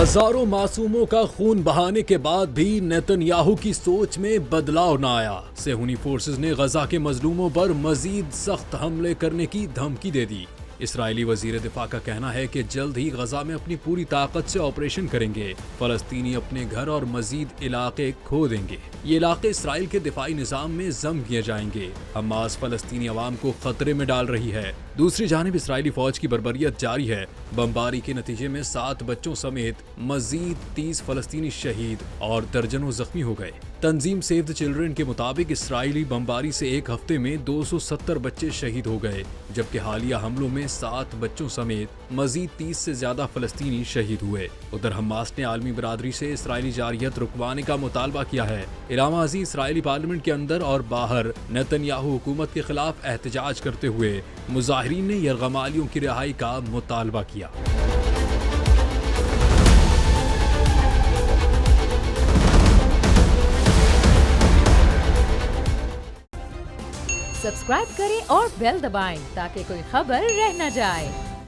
ہزاروں معصوموں کا خون بہانے کے بعد بھی نیتن یاہو کی سوچ میں بدلاؤ نہ آیا۔ صہیونی فورسز نے غزہ کے مظلوموں پر مزید سخت حملے کرنے کی دھمکی دے دی۔ اسرائیلی وزیر دفاع کا کہنا ہے کہ جلد ہی غزہ میں اپنی پوری طاقت سے آپریشن کریں گے۔ فلسطینی اپنے گھر اور مزید علاقے کھو دیں گے۔ یہ علاقے اسرائیل کے دفاعی نظام میں ضم کیے جائیں گے۔ حماس فلسطینی عوام کو خطرے میں ڈال رہی ہے۔ دوسری جانب اسرائیلی فوج کی بربریت جاری ہے۔ بمباری کے نتیجے میں 7 بچوں سمیت مزید 30 فلسطینی شہید اور درجنوں زخمی ہو گئے۔ تنظیم سیو دی چلڈرن کے مطابق اسرائیلی بمباری سے ایک ہفتے میں 270 بچے شہید ہو گئے، جبکہ حالیہ حملوں میں 7 بچوں سمیت مزید 30 سے زیادہ فلسطینی شہید ہوئے۔ ادھر حماس نے عالمی برادری سے اسرائیلی جارحیت رکوانے کا مطالبہ کیا ہے۔ علامہ ازیں اسرائیلی پارلیمنٹ کے اندر اور باہر نیتن یاہو حکومت کے خلاف احتجاج کرتے ہوئے مظاہرین نے یرغمالیوں کی رہائی کا مطالبہ کیا۔ سبسکرائب کریں اور بیل دبائیں تاکہ کوئی خبر رہ نہ جائے۔